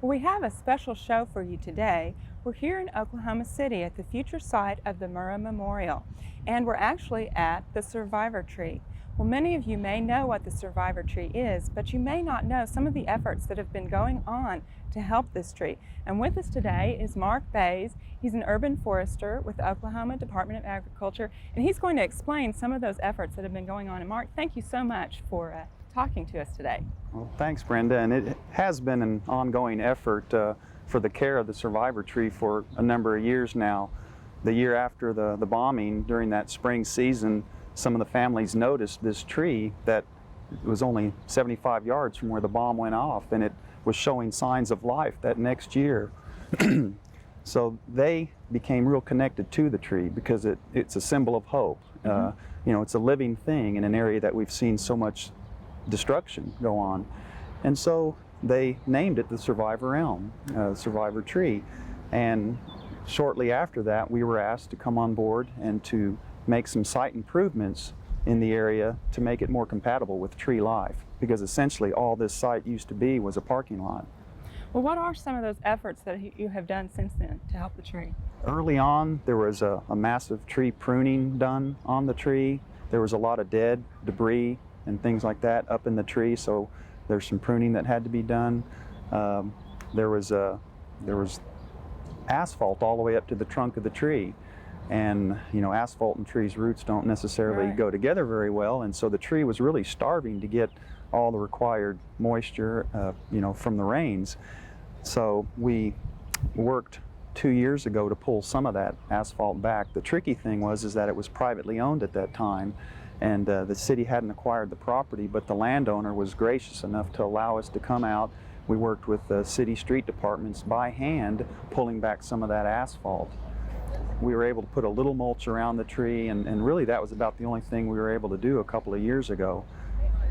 Well, we have a special show for you today. We're here in Oklahoma City at the future site of the Murrah Memorial, and we're actually at the Survivor Tree. Well, many of you may know what the Survivor Tree is, but you may not know some of the efforts that have been going on to help this tree. And with us today is Mark Bays. He's an urban forester with the Oklahoma Department of Agriculture, and he's going to explain some of those efforts that have been going on. And Mark, thank you so much for talking to us today. Well, thanks, Brenda, and it has been an ongoing effort for the care of the Survivor Tree for a number of years now. The year after the bombing, during that spring season, some of the families noticed this tree that was only 75 yards from where the bomb went off, and it was showing signs of life that next year. So they became real connected to the tree because it's a symbol of hope. You know, it's a living thing in an area that we've seen so much destruction go on. And so they named it the Survivor Elm, Survivor Tree. And shortly after that, we were asked to come on board and to make some site improvements in the area to make it more compatible with tree life, because essentially all this site used to be was a parking lot. Well, what are some of those efforts that you have done since then to help the tree? Early on, there was a massive tree pruning done on the tree. There was a lot of dead debris and things like that up in the tree, so there's some pruning that had to be done. There was asphalt all the way up to the trunk of the tree, and you know, asphalt and trees' roots don't necessarily go together very well, and so the tree was really starving to get all the required moisture, you know, from the rains. So we worked 2 years ago to pull some of that asphalt back. The tricky thing was that it was privately owned at that time, and the city hadn't acquired the property, but the landowner was gracious enough to allow us to come out. We worked with the city street departments by hand, pulling back some of that asphalt. We were able to put a little mulch around the tree, and really that was about the only thing we were able to do a couple of years ago.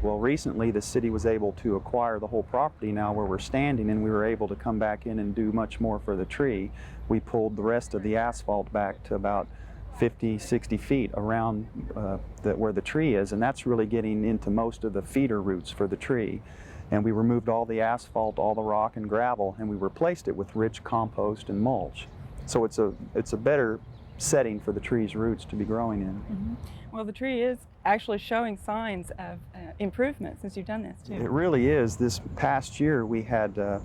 Well, recently the city was able to acquire the whole property now where we're standing, and we were able to come back in and do much more for the tree. We pulled the rest of the asphalt back to about 50, 60 feet around where the tree is, and that's really getting into most of the feeder roots for the tree. And we removed all the asphalt, all the rock and gravel, and we replaced it with rich compost and mulch. So it's a better setting for the tree's roots to be growing in. Well, the tree is actually showing signs of improvement since you've done this too. It really is. This past year we had we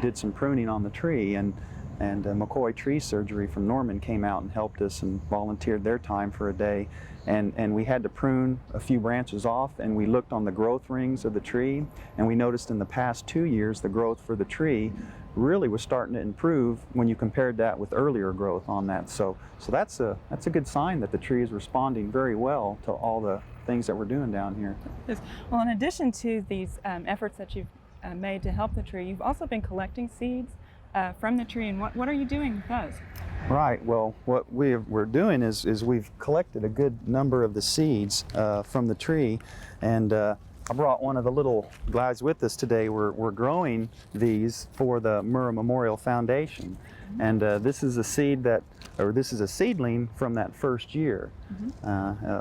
did some pruning on the tree, and McCoy Tree Surgery from Norman came out and helped us and volunteered their time for a day, and we had to prune a few branches off, and we looked on the growth rings of the tree, and we noticed in the past 2 years the growth for the tree really was starting to improve when you compared that with earlier growth on that. So that's a good sign that the tree is responding very well to all the things that we're doing down here. Well, in addition to these efforts that you've made to help the tree, you've also been collecting seeds from the tree, and what are you doing with those? Right, well, what we're doing is we've collected a good number of the seeds from the tree, and I brought one of the little guys with us today. We're growing these for the Murrah Memorial Foundation, and this is a seedling from that first year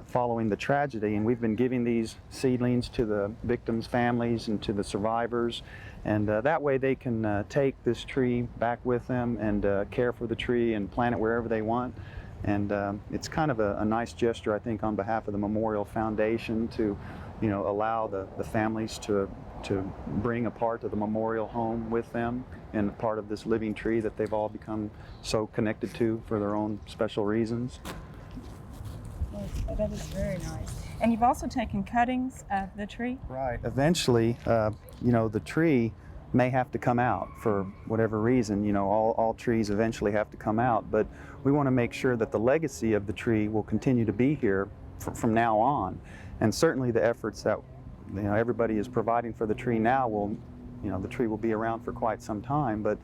following the tragedy, and we've been giving these seedlings to the victims' families and to the survivors, and that way they can take this tree back with them and care for the tree and plant it wherever they want. And it's kind of a nice gesture, I think, on behalf of the Memorial Foundation to, you know, allow the families to bring a part of the memorial home with them and part of this living tree that they've all become so connected to for their own special reasons. Yes, that is very nice. And you've also taken cuttings of the tree? Right. Eventually, you know, the tree may have to come out for whatever reason. You know, all trees eventually have to come out, but we want to make sure that the legacy of the tree will continue to be here from now on. And certainly the efforts that, you know, everybody is providing for the tree now will, you know, the tree will be around for quite some time, but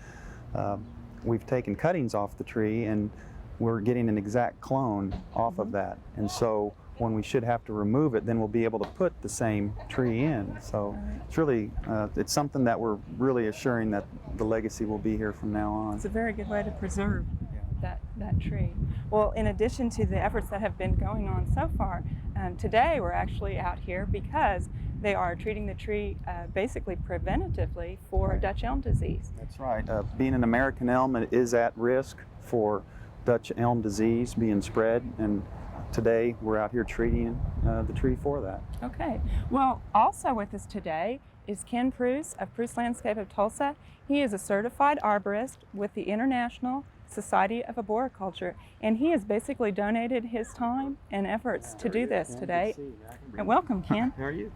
we've taken cuttings off the tree and we're getting an exact clone off of that. And so when we should have to remove it, then we'll be able to put the same tree in. So it's really, it's something that we're really assuring that the legacy will be here from now on. It's a very good way to preserve that tree. Well, in addition to the efforts that have been going on so far, today we're actually out here because they are treating the tree basically preventatively for Dutch elm disease. That's right. Being an American elm, it is at risk for Dutch elm disease being spread, and today we're out here treating the tree for that. Okay. Well, also with us today is Ken Pruse of Pruse Landscape of Tulsa. He is a certified arborist with the International Society of Arboriculture, and he has basically donated his time and efforts to do this today. And welcome, Ken. How are you?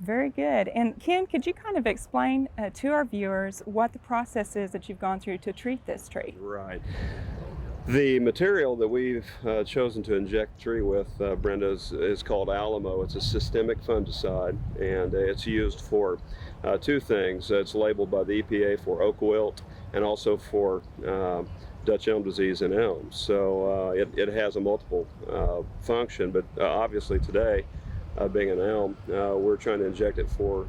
Very good. And Ken, could you kind of explain to our viewers what the process is that you've gone through to treat this tree? Right. The material that we've chosen to inject the tree with, Brenda, is called Alamo. It's a systemic fungicide, and it's used for two things. It's labeled by the EPA for oak wilt and also for Dutch elm disease in elms. So it has a multiple function, but obviously today, being an elm, we're trying to inject it for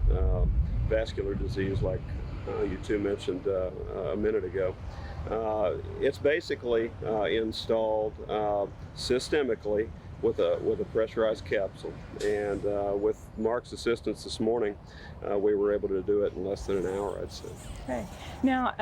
vascular disease like you two mentioned a minute ago. It's basically installed systemically with a pressurized capsule, and with Mark's assistance this morning, we were able to do it in less than an hour, I'd say. Okay. Now,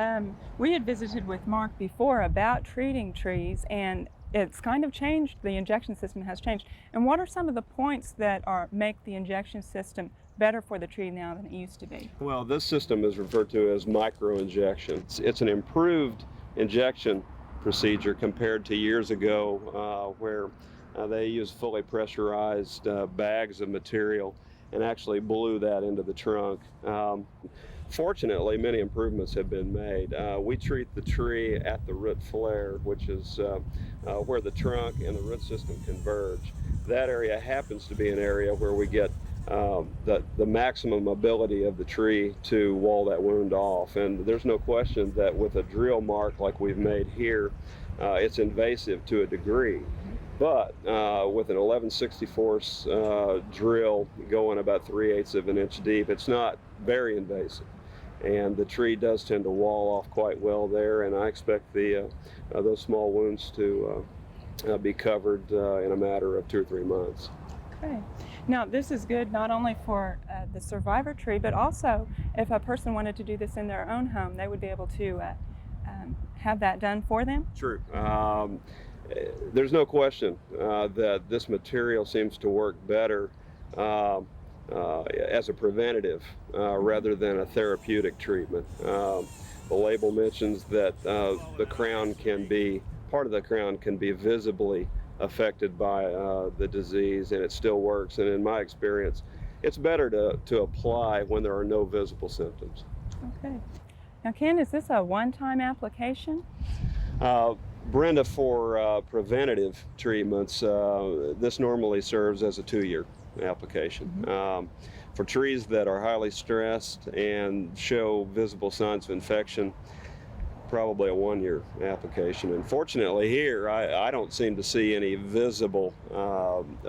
we had visited with Mark before about treating trees, and it's kind of changed. The injection system has changed. And what are some of the points that make the injection system better for the tree now than it used to be? Well, this system is referred to as micro-injection. It's an improved injection procedure compared to years ago where they used fully pressurized bags of material and actually blew that into the trunk. Fortunately, many improvements have been made. We treat the tree at the root flare, which is where the trunk and the root system converge. That area happens to be an area where we get the maximum ability of the tree to wall that wound off. And there's no question that with a drill mark like we've made here, it's invasive to a degree. But with an 11/64 drill going about 3/8 of an inch deep, it's not very invasive. And the tree does tend to wall off quite well there, and I expect those small wounds to be covered in a matter of 2 or 3 months. Okay. Now, this is good not only for the survivor tree, but also if a person wanted to do this in their own home, they would be able to have that done for them? True. There's no question that this material seems to work better as a preventative rather than a therapeutic treatment. The label mentions that part of the crown can be visibly affected by the disease, and it still works. And in my experience, it's better to apply when there are no visible symptoms. Okay. Now, Ken, is this a one-time application? Brenda, for preventative treatments, this normally serves as a 2-year application. Mm-hmm. For trees that are highly stressed and show visible signs of infection, probably a 1-year application. And fortunately here, I don't seem to see any visible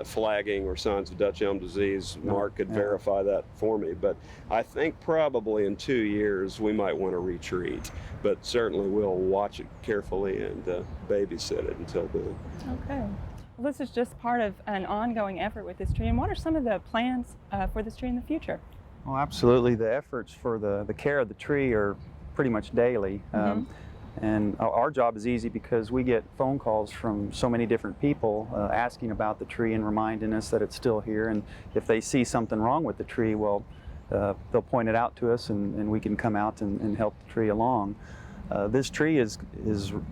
flagging or signs of Dutch elm disease. No. Mark could verify that for me, but I think probably in 2 years we might want to retreat, but certainly we'll watch it carefully and babysit it until then. Okay. Well, this is just part of an ongoing effort with this tree. And what are some of the plans for this tree in the future? Well, absolutely. The efforts for the care of the tree are pretty much daily. Mm-hmm. And our job is easy because we get phone calls from so many different people asking about the tree and reminding us that it's still here. And if they see something wrong with the tree, well, they'll point it out to us, and we can come out and help the tree along. This tree is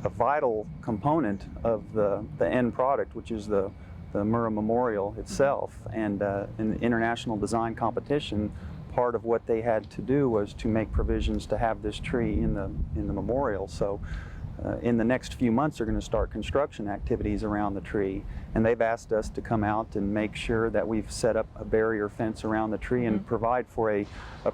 a vital component of the end product, which is the Murrah Memorial itself. And in the international design competition, part of what they had to do was to make provisions to have this tree in the memorial. So in the next few months they're going to start construction activities around the tree, and they've asked us to come out and make sure that we've set up a barrier fence around the tree and provide for a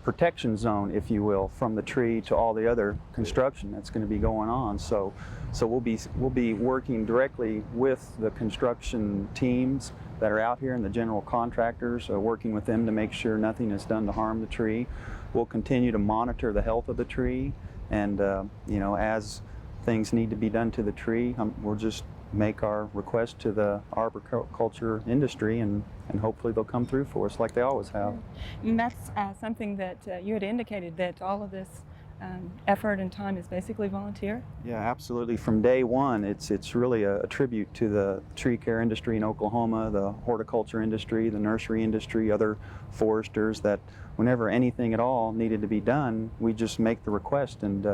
protection zone, if you will, from the tree to all the other construction that's going to be going on. So we'll be working directly with the construction teams that are out here and the general contractors, working with them to make sure nothing is done to harm the tree. We'll continue to monitor the health of the tree, and as things need to be done to the tree, we're just make our request to the arboriculture industry, and hopefully they'll come through for us like they always have. And that's something that you had indicated, that all of this effort and time is basically volunteer? Yeah, absolutely. From day one, it's really a tribute to the tree care industry in Oklahoma, the horticulture industry, the nursery industry, other foresters, that whenever anything at all needed to be done, we just make the request, and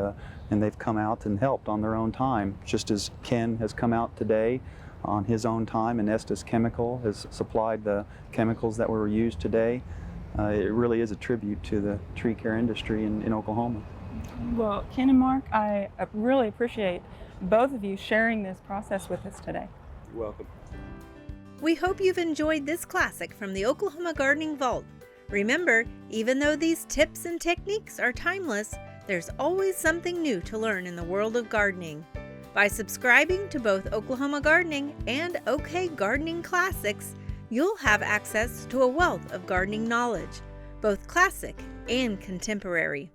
they've come out and helped on their own time, just as Ken has come out today on his own time, and Estes Chemical has supplied the chemicals that were used today. It really is a tribute to the tree care industry in Oklahoma. Well, Ken and Mark, I really appreciate both of you sharing this process with us today. You're welcome. We hope you've enjoyed this classic from the Oklahoma Gardening Vault. Remember, even though these tips and techniques are timeless, there's always something new to learn in the world of gardening. By subscribing to both Oklahoma Gardening and OK Gardening Classics, you'll have access to a wealth of gardening knowledge, both classic and contemporary.